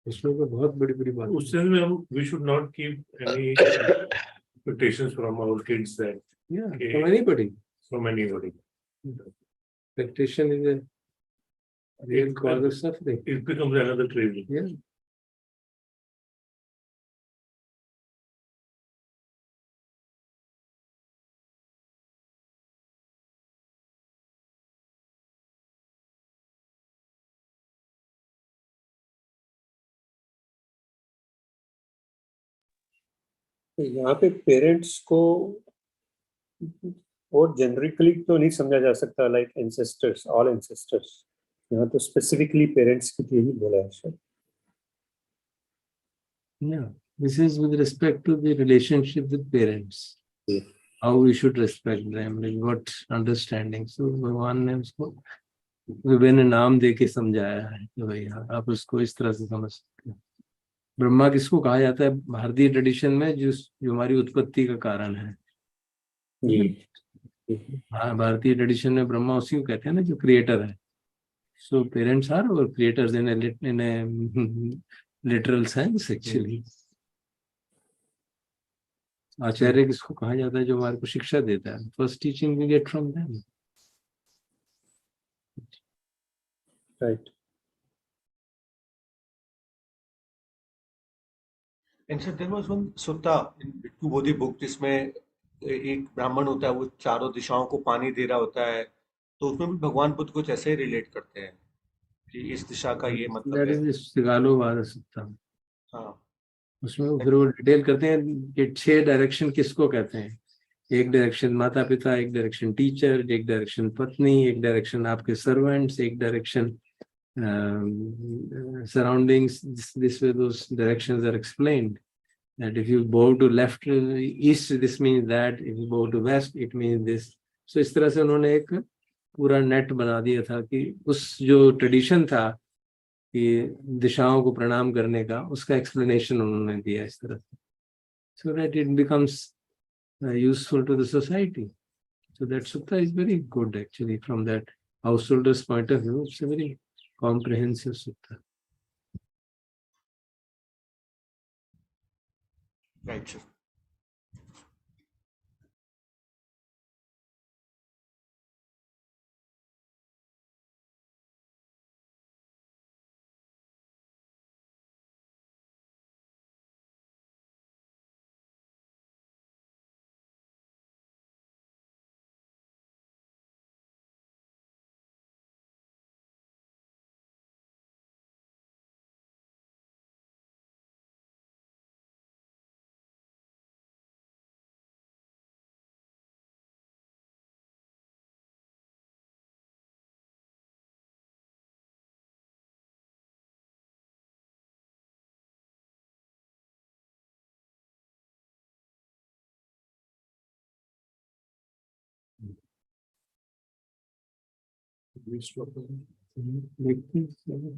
उसमें तो बहुत बड़ी बात. उस सेंस में हम we should not keep any expectations from our kids that from anybody. From anybody. Expectation is a real cause of suffering. It becomes another craving. Yeah. यहाँ पे पेरेंट्स को और जेनरिकली तो नहीं समझा जा सकता, लाइक एंसेस्टर्स, ऑल एंसेस्टर्स। यहाँ तो स्पेसिफिकली पेरेंट्स के लिए ही बोला है sir. Yeah, this is with respect to the relationship with parents. Yeah. How we should respect them, like what understanding. So भगवान ने उसको विभिन्न नाम दे के समझाया है कि भाई आप उसको इस तरह से समझ सकते हैं। ब्रह्मा किसको कहा जाता है भारतीय ट्रेडिशन में, जो हमारी उत्पत्ति का कारण है। हाँ, भारतीय ट्रेडिशन में ब्रह्मा उसी को कहते हैं ना, जो क्रिएटर है। So parents are our creators in a literal sense actually. आचार्य किसको कहा जाता है, जो हमारे को शिक्षा देता है। First teaching we get from them, right. And so there was one sutta in Bhikkhu Bodhi book जिसमें एक ब्राह्मण होता है, वो चारों दिशाओं को पानी दे रहा होता है, तो उसमें भी भगवान बुद्ध कुछ ऐसे ही रिलेट करते हैं कि इस दिशा का ये मतलब दैट है। इज सिगालोपासुत्ता। हाँ, उसमें फिर वो डिटेल करते हैं कि 6 डायरेक्शन किसको कहते हैं। एक डायरेक्शन माता पिता, एक डायरेक्शन टीचर, एक डायरेक्शन पत्नी, एक डायरेक्शन आपके सर्वेंट्स, एक direction surroundings. This way those directions are explained, that if you bow to left, east, this means that. If you bow to west, it means this. So इस तरह से उन्होंने एक पूरा नेट बना दिया था कि उस जो ट्रेडिशन था कि दिशाओं को प्रणाम करने का, उसका एक्सप्लेनेशन उन्होंने दिया इस तरह से, so that it becomes useful to the society. So that sutta is very good actually from that householder's point of view. It's a very comprehensive sutta. Right sir.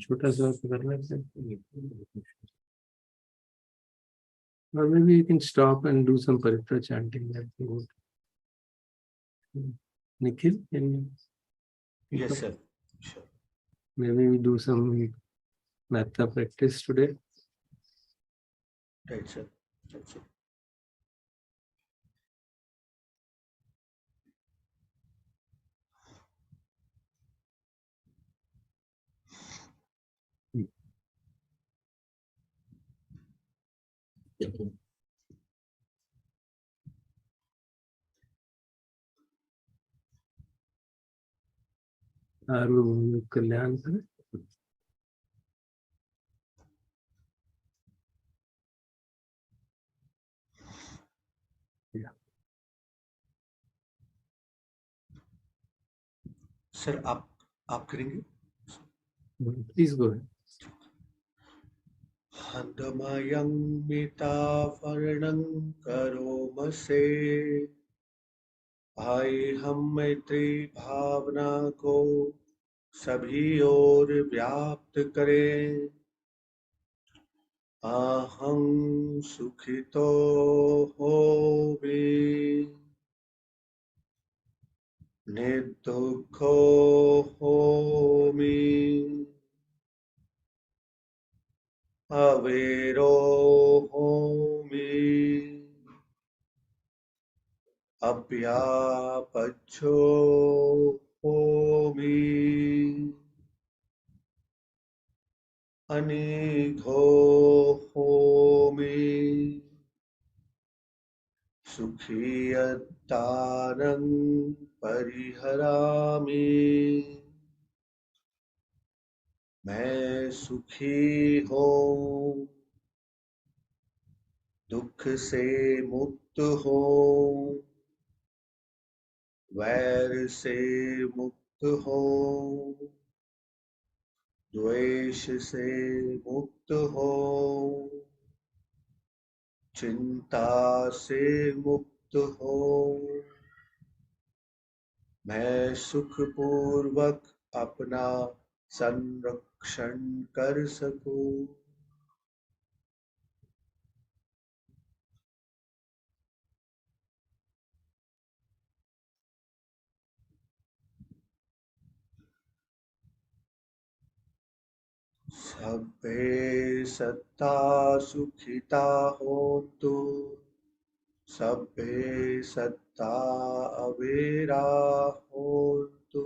छोटा सा करना है, or maybe you can stop and do some paritra chanting. That would be good. Nikhil, can you? Yes sir, sure. Maybe we do some metta practice today. Right sir, right sir. सार्वभौमिक कल्याण करें। सर आप करेंगे? Please go ahead. हन्दमयं मिताफर्णं करोमसे, भाई हम मैत्री भावना को सभी ओर व्याप्त करें। अहं सुखितो होमि, निर्दुःखो होमि, अवेरो होमि, अव्यापच्छो होमि, अनिघो होमि, सुखी अत्तानं परिहरामि। मैं सुखी हूँ, दुख से मुक्त हो, वैर से मुक्त हो, द्वेष से मुक्त हो, चिंता से मुक्त हो, मैं सुखपूर्वक अपना संरक्षण कर सकूं। सभ्ये सत्ता सुखिता होन्तु, सभ्ये सत्ता अवेरा होन्तु,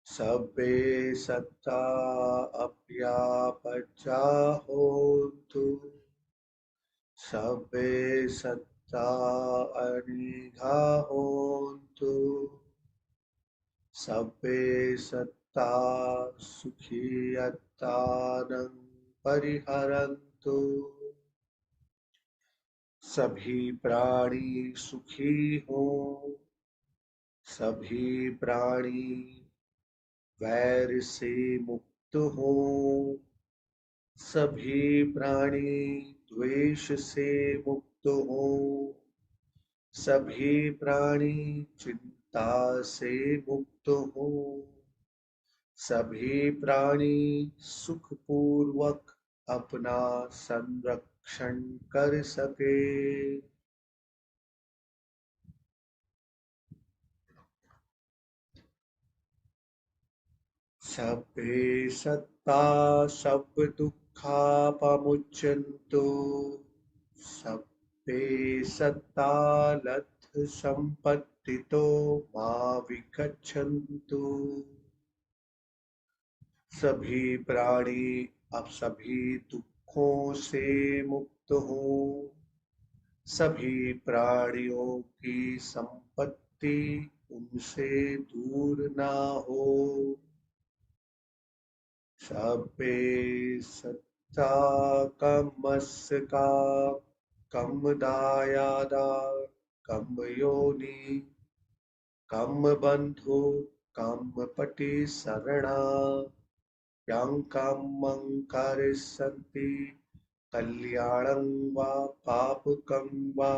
सभ्ये सत्ता अप्यापचा होन्तु, सभ्ये सत्ता अनिघा होन्तु, सभ्ये सत्ता सुखियतानं परिहरन्तु, सभी प्राणी सुखी हों, सभी प्राणी वैर से मुक्त हों, सभी प्राणी द्वेष से मुक्त हों, सभी प्राणी चिंता से मुक्त हों, सभी प्राणी सुखपूर्वक अपना संरक्षण कर सके। सभ्ये सत्ता सब दुःखापमुच्यन्तु, सभ्ये सत्ता लब्ध संपत्तितो मा विगच्छन्तु, सभी प्राणी अब सभी दुखों से मुक्त हों, सभी प्राणियों की संपत्ति उनसे दूर ना हो, सभ्ये सत्ता कमस्का कम दायादा कम योनि कम बंधु कम पति शरणा यं कम्मं करिष्यन्ति कल्याणं वा पापकं वा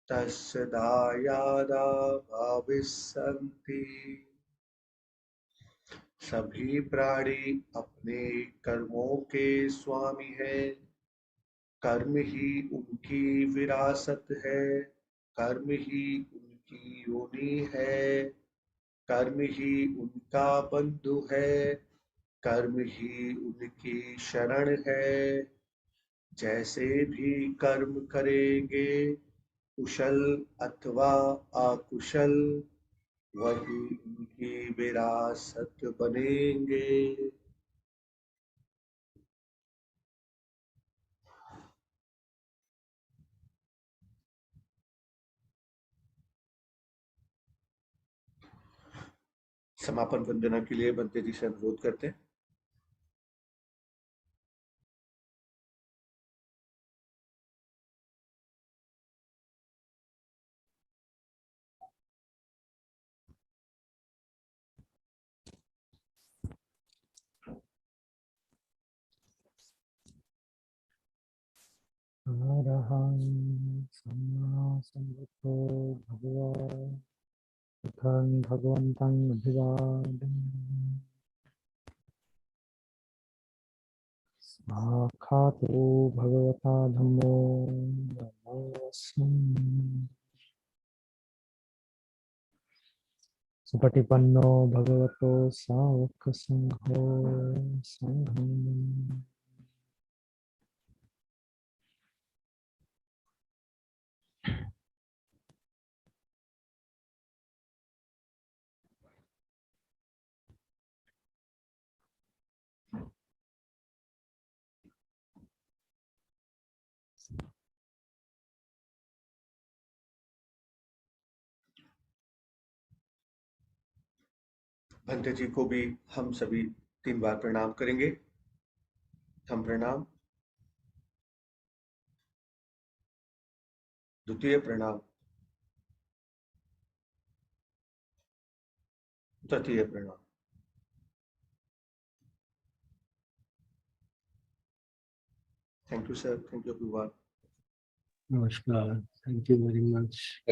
तस्य दायादा भविष्यन्ति। सभी प्राणी अपने कर्मों के स्वामी हैं, कर्म ही उनकी विरासत है, कर्म ही उनकी योनि है, कर्म ही उनका बंधु है, कर्म ही उनकी शरण है। जैसे भी कर्म करेंगे, कुशल अथवा अकुशल, वही उनकी विरासत बनेंगे। समापन वंदना के लिए बंते जी से अनुरोध करते हैं। अरहं सम्मा सम्बुद्धो भगवान् बुद्धं भगवन्तं अभिवादयामि। साक्षातो भगवता धम्मो नमोऽस्मि। सुपटिपन्नो भगवतो सावकसंघो संघम्। बंते जी को भी हम सभी 3 बार प्रणाम करेंगे। हम प्रणाम। द्वितीय प्रणाम, तृतीय प्रणाम। Thank you sir, thank you everyone. नमस्कार, थैंक यू वेरी मच।